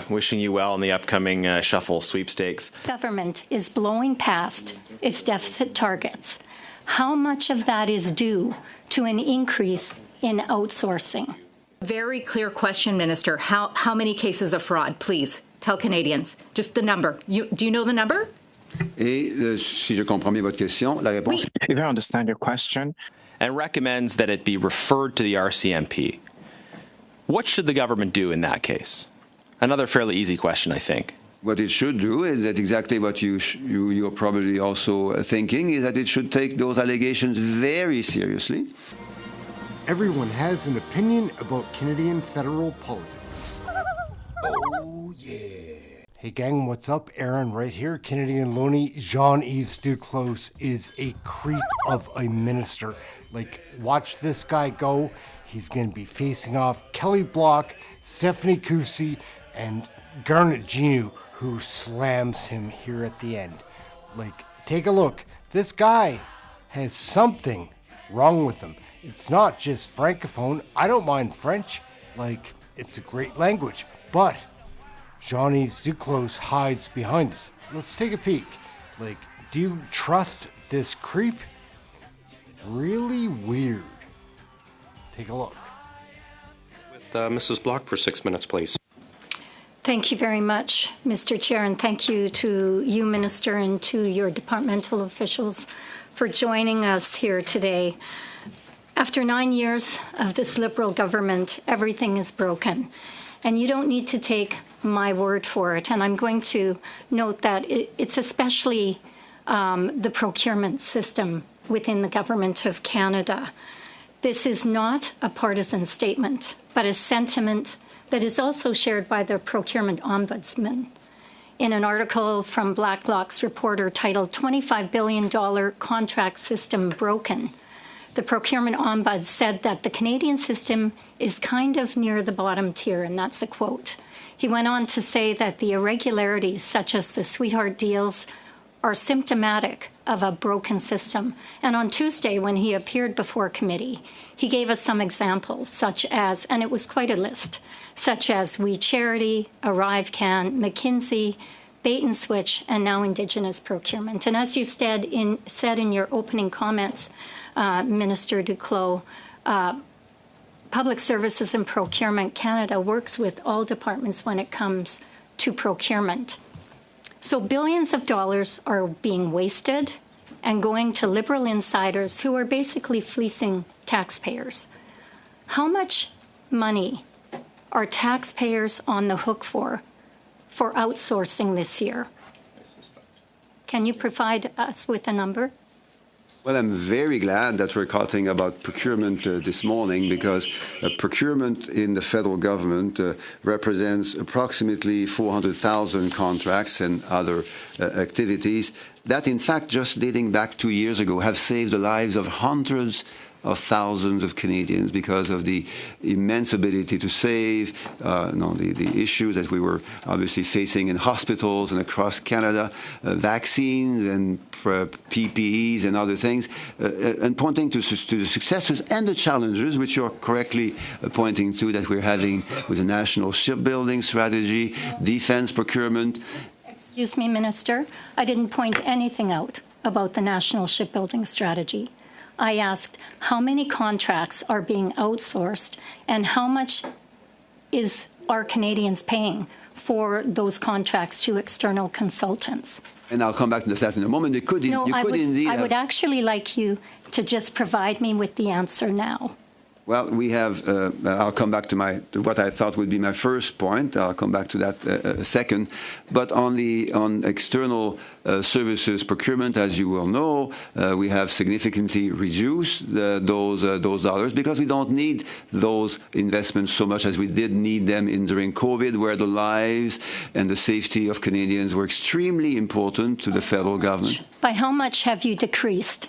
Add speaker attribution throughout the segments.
Speaker 1: Wishing you well in the upcoming shuffle sweepstakes.
Speaker 2: Government is blowing past its deficit targets. How much of that is due to an increase in outsourcing?
Speaker 3: Very clear question, Minister. How many cases of fraud? Please tell Canadians. Just the number. Do you know the number?
Speaker 4: Et si je comprends bien votre question, la réponse.
Speaker 5: If I understand your question.
Speaker 1: And recommends that it be referred to the RCMP. What should the government do in that case? Another fairly easy question, I think.
Speaker 4: What it should do is that exactly what you're probably also thinking, is that it should take those allegations very seriously.
Speaker 6: Everyone has an opinion about Canadian federal politics.
Speaker 7: Oh, yeah.
Speaker 6: Hey gang, what's up? Aaron right here, Canadian Loney. Jean-Yves Duclos is a creep of a minister. Like, watch this guy go. He's going to be facing off Kelly Block, Stephanie Cousy, and Garnett Genuis, who slams him here at the end. Like, take a look. This guy has something wrong with him. It's not just Francophone. I don't mind French. Like, it's a great language. But Jean-Yves Duclos hides behind it. Let's take a peek. Like, do you trust this creep? Really weird. Take a look.
Speaker 8: With Mrs. Block for 6 minutes, please.
Speaker 2: Thank you very much, Mr. Chair, and thank you to you, Minister, and to your departmental officials for joining us here today. After 9 years of this Liberal government, everything is broken, and you don't need to take my word for it. And I'm going to note that it's especially the procurement system within the Government of Canada. This is not a partisan statement, but a sentiment that is also shared by the Procurement Ombudsman in an article from Blacklock's reporter titled $25 billion Contract System Broken. The Procurement Ombuds said that the Canadian system is kind of near the bottom tier, and that's a quote. He went on to say that the irregularities, such as the sweetheart deals, are symptomatic of a broken system. And on Tuesday, when he appeared before committee, he gave us some examples, such as, and it was quite a list, such as We Charity, ArriveCan, McKinsey, Bait and Switch, and now Indigenous procurement. And as you said in your opening comments, Minister Duclos, Public Services and Procurement Canada works with all departments when it comes to procurement. So billions of dollars are being wasted and going to Liberal insiders who are basically fleecing taxpayers. How much money are taxpayers on the hook for outsourcing this year? Can you provide us with a number?
Speaker 4: Well, I'm very glad that we're talking about procurement this morning, because procurement in the federal government represents approximately 400,000 contracts and other activities that, in fact, just dating back 2 years ago, have saved the lives of hundreds of thousands of Canadians because of the immense ability to save, the issues that we were obviously facing in hospitals and across Canada, vaccines and PPEs and other things, and pointing to the successes and the challenges, which you're correctly pointing to, that we're having with the national shipbuilding strategy, defense procurement.
Speaker 2: Excuse me, Minister, I didn't point anything out about the national shipbuilding strategy. I asked how many contracts are being outsourced and how much are Canadians paying for those contracts to external consultants.
Speaker 4: And I'll come back to that in a moment.
Speaker 2: I would actually like you to just provide me with the answer now.
Speaker 4: Well, we have, I'll come back to what I thought would be my first point. I'll come back to that second. But on external services procurement, as you will know, we have significantly reduced those dollars, because we don't need those investments so much as we did need them during COVID, where the lives and the safety of Canadians were extremely important to the federal government.
Speaker 2: By how much have you decreased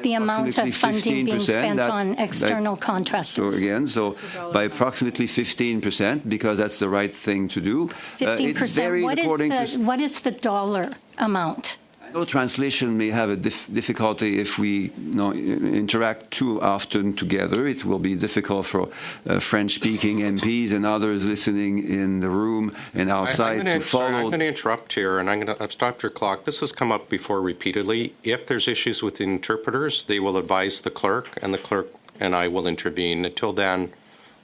Speaker 2: the amount of funding being spent on external contractors?
Speaker 4: So by approximately 15%, because that's the right thing to do.
Speaker 2: 15%. What is the dollar amount?
Speaker 4: I know translation may have a difficulty if we interact too often together. It will be difficult for French-speaking MPs and others listening in the room and outside to follow.
Speaker 8: I'm going to interrupt here, and I've stopped your clock. This has come up before repeatedly. If there's issues with the interpreters, they will advise the clerk and I will intervene. Until then,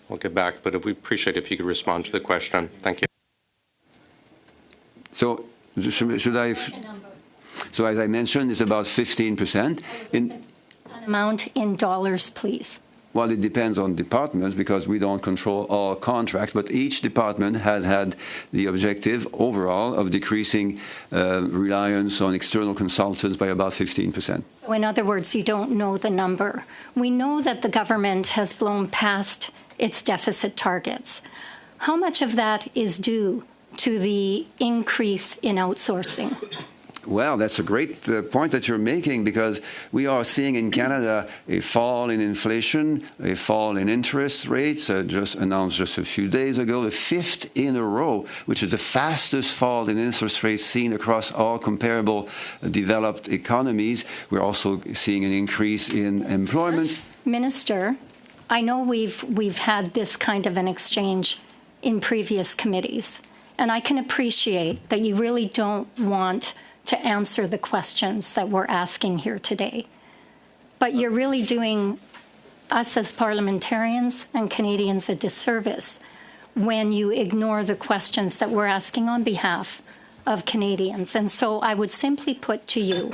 Speaker 8: we'll get back, but we appreciate if you could respond to the question. Thank you.
Speaker 4: So, should I... So as I mentioned, it's about 15%.
Speaker 2: An amount in dollars, please.
Speaker 4: Well, it depends on departments because we don't control all contracts, but each department has had the objective overall of decreasing reliance on external consultants by about 15%.
Speaker 2: So in other words, you don't know the number. We know that the government has blown past its deficit targets. How much of that is due to the increase in outsourcing?
Speaker 4: Well, that's a great point that you're making because we are seeing in Canada a fall in inflation, a fall in interest rates, just announced just a few days ago, the 5th in a row, which is the fastest fall in interest rates seen across all comparable developed economies. We're also seeing an increase in employment.
Speaker 2: Minister, I know we've had this kind of an exchange in previous committees, and I can appreciate that you really don't want to answer the questions that we're asking here today. But you're really doing us as parliamentarians and Canadians a disservice when you ignore the questions that we're asking on behalf of Canadians. And so I would simply put to you,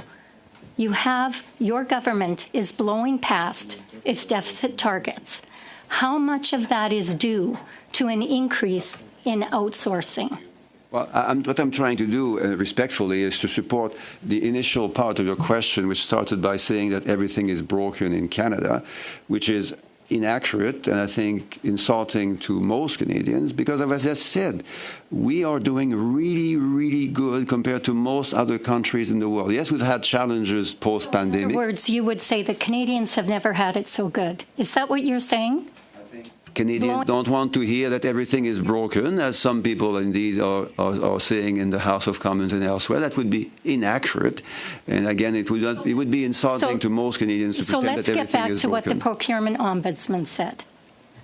Speaker 2: your government is blowing past its deficit targets. How much of that is due to an increase in outsourcing?
Speaker 4: Well, what I'm trying to do, respectfully, is to support the initial part of your question, which started by saying that everything is broken in Canada, which is inaccurate and I think insulting to most Canadians because, as I said, we are doing really, really good compared to most other countries in the world. Yes, we've had challenges post-pandemic.
Speaker 2: In other words, you would say that Canadians have never had it so good. Is that what you're saying?
Speaker 4: Canadians don't want to hear that everything is broken, as some people indeed are saying in the House of Commons and elsewhere. That would be inaccurate. And again, it would be insulting to most Canadians to pretend that everything is broken.
Speaker 2: So let's get back to what the procurement ombudsman said.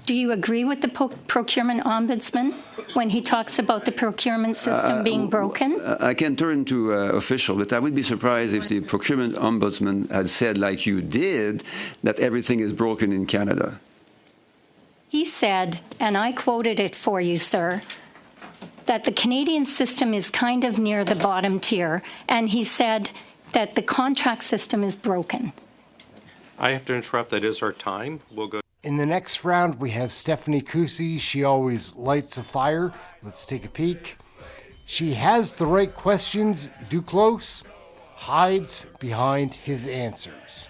Speaker 2: Do you agree with the procurement ombudsman when he talks about the procurement system being broken?
Speaker 4: I can turn to official, but I would be surprised if the procurement ombudsman had said, like you did, that everything is broken in Canada.
Speaker 2: He said, and I quoted it for you, sir, that the Canadian system is kind of near the bottom tier, and he said that the contract system is broken.
Speaker 8: I have to interrupt. That is our time. We'll go.
Speaker 6: In the next round, we have Stephanie Kusi. She always lights a fire. Let's take a peek. She has the right questions. Duclos hides behind his answers.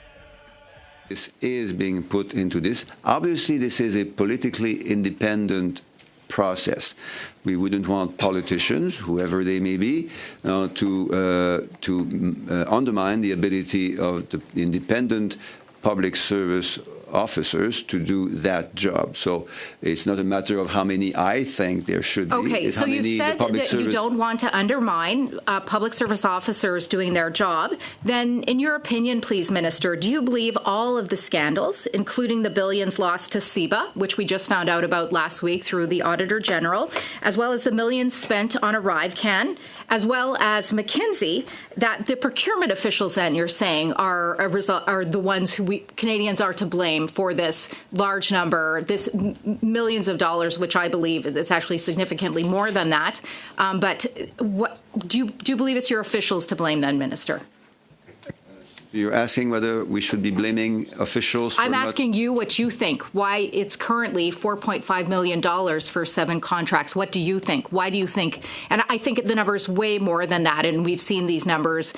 Speaker 4: This is being put into this. Obviously, this is a politically independent process. We wouldn't want politicians, whoever they may be, to undermine the ability of the independent public service officers to do that job. So it's not a matter of how many I think there should be.
Speaker 3: Okay,
Speaker 4: it's
Speaker 3: so you've said that you don't want to undermine public service officers doing their job. Then, in your opinion, please, Minister, do you believe all of the scandals, including the billions lost to Cpac, which we just found out about last week through the Auditor General, as well as the millions spent on ArriveCan, as well as McKinsey, that the procurement officials, then, you're saying, are the ones who Canadians are to blame for this large number, this millions of dollars, which I believe it's actually significantly more than that. But what do you believe it's your officials to blame then, Minister?
Speaker 4: You're asking whether we should be blaming officials for
Speaker 3: I'm asking you what you think, why it's currently $4.5 million for 7 contracts. What do you think? Why do you think? And I think the number is way more than that, and we've seen these numbers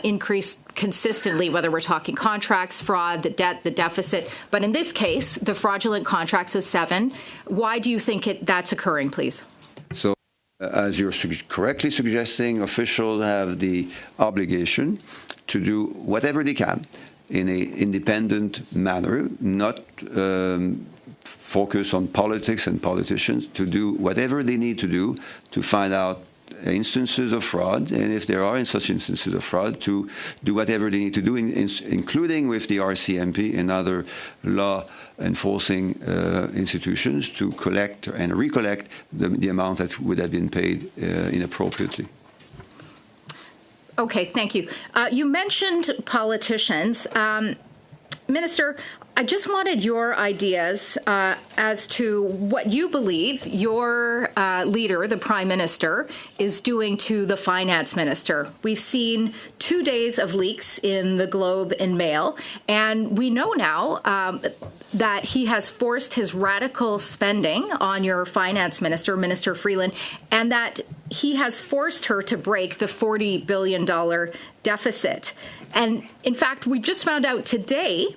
Speaker 3: increase consistently, whether we're talking contracts, fraud, the debt, the deficit. But in this case, the fraudulent contracts of 7, why do you think that's occurring, please?
Speaker 4: So, as you're correctly suggesting, officials have the obligation to do whatever they can in an independent manner, not focus on politics and politicians, to do whatever they need to do to find out instances of fraud, and if there are such instances of fraud, to do whatever they need to do, including with the RCMP and other law enforcing institutions, to collect and recollect the amount that would have been paid inappropriately.
Speaker 3: Okay, thank you. You mentioned politicians. Minister, I just wanted your ideas as to what you believe your leader, the Prime Minister, is doing to the Finance Minister. We've seen 2 days of leaks in the Globe and Mail, and we know now that he has forced his radical spending on your Finance Minister, Minister Freeland, and that he has forced her to break the $40 billion deficit. And in fact, we just found out today,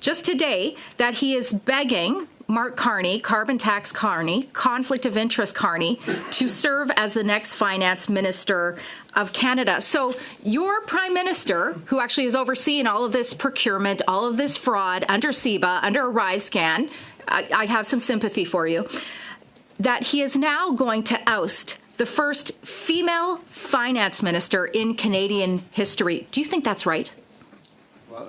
Speaker 3: just today, that he is begging Mark Carney, carbon tax Carney, conflict of interest Carney, to serve as the next finance minister of Canada. So your Prime Minister, who actually is overseeing all of this procurement, all of this fraud under CBA, under ArriveScan, I have some sympathy for you, that he is now going to oust the first female finance minister in Canadian history. Do you think that's right?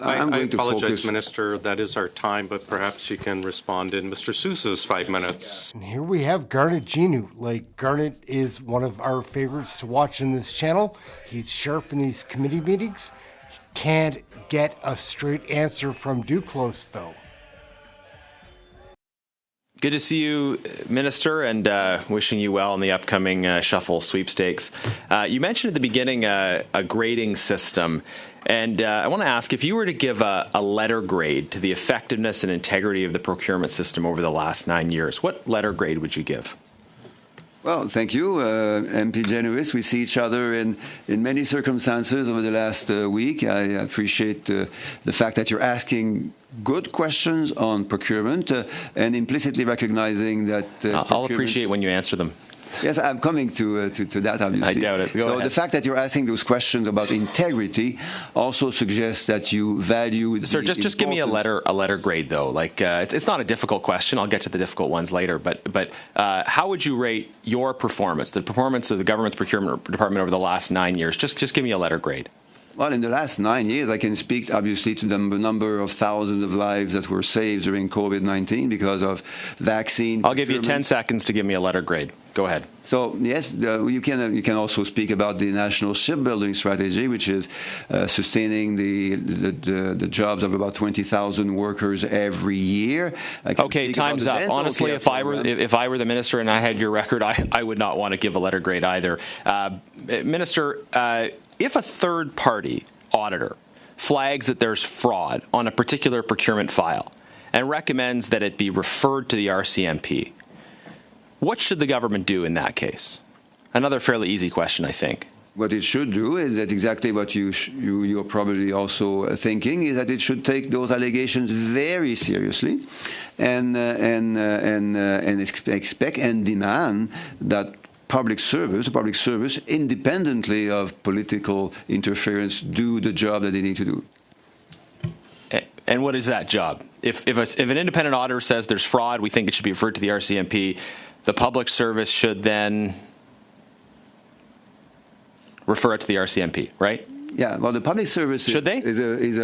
Speaker 8: I apologize, Minister. That is our time, but perhaps you can respond in Mr. Sousa's 5 minutes.
Speaker 6: And here we have Garnett Genuis. Like, Garnett is one of our favorites to watch in this channel. He's sharp in these committee meetings. Can't get a straight answer from Duclos, though.
Speaker 1: Good to see you, Minister, and wishing you well in the upcoming Shuffle sweepstakes. You mentioned at the beginning a grading system, and I want to ask, if you were to give a letter grade to the effectiveness and integrity of the procurement system over the last 9 years, what letter grade would you give?
Speaker 4: Well, thank you, MP Genuis. We see each other in many circumstances over the last week. I appreciate the fact that you're asking good questions on procurement and implicitly recognizing that
Speaker 1: I'll appreciate when you answer them.
Speaker 4: Yes, I'm coming to that, obviously.
Speaker 1: I doubt it. Go ahead.
Speaker 4: The fact that you're asking those questions about integrity also suggests that you value.
Speaker 1: Sir, just give me a letter grade, though. Like it's not a difficult question. I'll get to the difficult ones later. But how would you rate your performance, the performance of the government's procurement department over the last 9 years? Just give me a letter grade.
Speaker 4: Well, in the last 9 years, I can speak, obviously, to the number of thousands of lives that were saved during COVID-19 because of vaccine.
Speaker 1: I'll give you 10 seconds to give me a letter grade. Go ahead.
Speaker 4: So, yes, you can also speak about the national shipbuilding strategy, which is sustaining the jobs of about 20,000 workers every year.
Speaker 1: Okay, time's up. Honestly, if I were the minister and I had your record, I would not want to give a letter grade either. Minister, if a third-party auditor flags that there's fraud on a particular procurement file and recommends that it be referred to the RCMP, what should the government do in that case? Another fairly easy question, I think.
Speaker 4: What it should do is that exactly what you're probably also thinking is that it should take those allegations very seriously and expect and demand that public service, independently of political interference, do the job that they need to do.
Speaker 1: And what is that job? If an independent auditor says there's fraud, we think it should be referred to the RCMP, the public service should then refer it to the RCMP, right?
Speaker 4: Yeah, well, the public service
Speaker 1: should they?
Speaker 4: is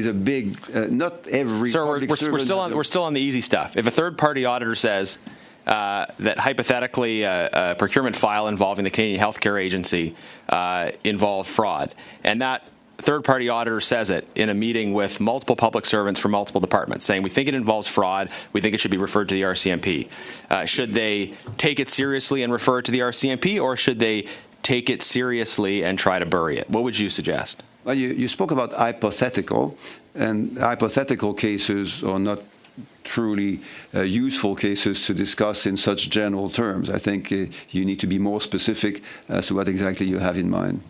Speaker 4: a big, not every.
Speaker 1: Sir, we're still on the easy stuff. If a third-party auditor says that hypothetically a procurement file involving the Canadian Healthcare Agency involved fraud, and that third-party auditor says it in a meeting with multiple public servants from multiple departments, saying we think it involves fraud, we think it should be referred to the RCMP. Should they take it seriously and refer it to the RCMP, or should they take it seriously and try to bury it? What would you suggest?
Speaker 4: Well, you spoke about hypothetical, and hypothetical cases are not truly useful cases to discuss in such general terms. I think you need to be more specific as to what exactly you have in mind.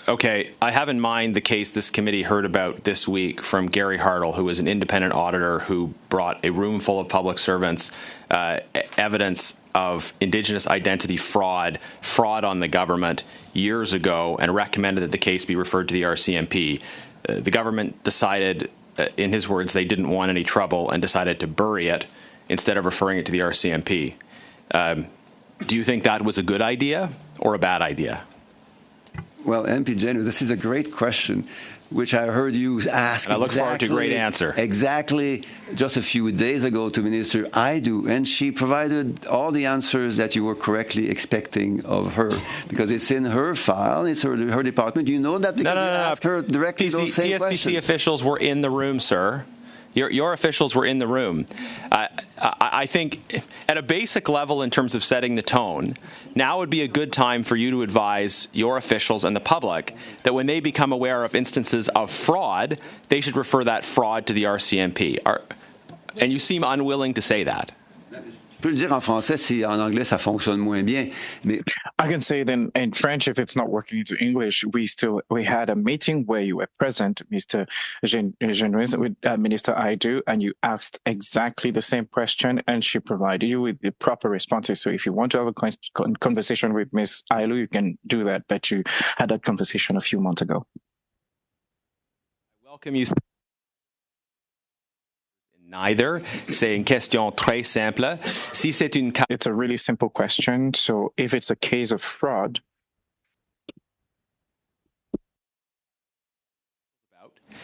Speaker 1: Okay, I have in mind the case this committee heard about this week from Gary Hartle, who was an independent auditor who brought a room full of public servants evidence of Indigenous identity fraud on the government years ago, and recommended that the case be referred to the RCMP. The government decided, in his words, they didn't want any trouble and decided to bury it instead of referring it to the RCMP. Do you think that was a good idea or a bad idea?
Speaker 4: Well, MP Genuis, this is a great question, which I heard you ask.
Speaker 1: And I look forward to a great answer.
Speaker 4: Exactly just a few days ago to Minister Aidu, and she provided all the answers that you were correctly expecting of her, because it's in her file, it's her department. You know that because you asked her directly those same questions.
Speaker 1: PSPC officials were in the room, sir. Your officials were in the room. I think at a basic level in terms of setting the tone, now would be a good time for you to advise your officials and the public that when they become aware of instances of fraud, they should refer that fraud to the RCMP. And you seem unwilling to say that.
Speaker 4: Je peux le dire en français si en anglais ça fonctionne moins bien. Mais
Speaker 5: I can say it in French if it's not working into English. We had a meeting where you were present, Mr. Genuis, with Minister Aidu, and you asked exactly the same question, and she provided you with the proper responses. So if you want to have a conversation with Ms. Ailu, you can do that. But you had that conversation a few months ago.
Speaker 1: I welcome you. Neither. C'est une question très simple. Si c'est une...
Speaker 5: It's a really simple question. So if it's a case of fraud,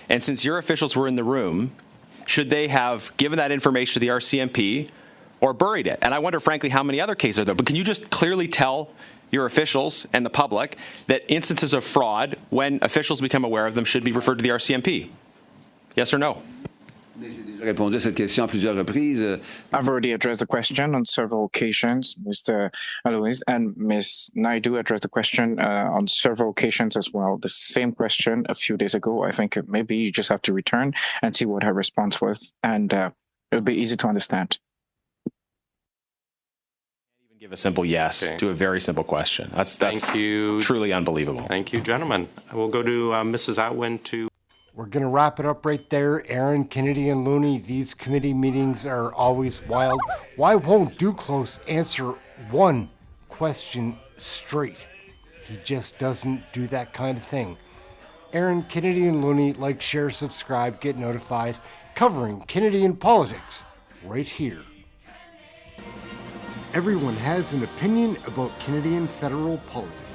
Speaker 1: and since your officials were in the room, should they have given that information to the RCMP or buried it? And I wonder, frankly, how many other cases are there? But can you just clearly tell your officials and the public that instances of fraud, when officials become aware of them, should be referred to the RCMP? Yes or no?
Speaker 4: J'ai répondu à cette question à plusieurs reprises.
Speaker 5: I've already addressed the question on several occasions, Mr. Alois, and Ms. Naidu addressed the question on several occasions as well. The same question a few days ago. I think maybe you just have to return and see what her response was, and it'll be easy to understand.
Speaker 1: Even give a simple yes to a very simple question. That's
Speaker 8: Thank you.
Speaker 1: Truly unbelievable.
Speaker 8: Thank you, gentlemen. We'll go to Mrs. Atwin to...
Speaker 6: We're going to wrap it up right there. Aaron, Kennedy, and Looney, these committee meetings are always wild. Why won't Duclos answer one question straight? He just doesn't do that kind of thing. Aaron, Kennedy, and Looney, like, share, subscribe, get notified. Covering Canadian politics right here. Everyone has an opinion about Canadian federal politics.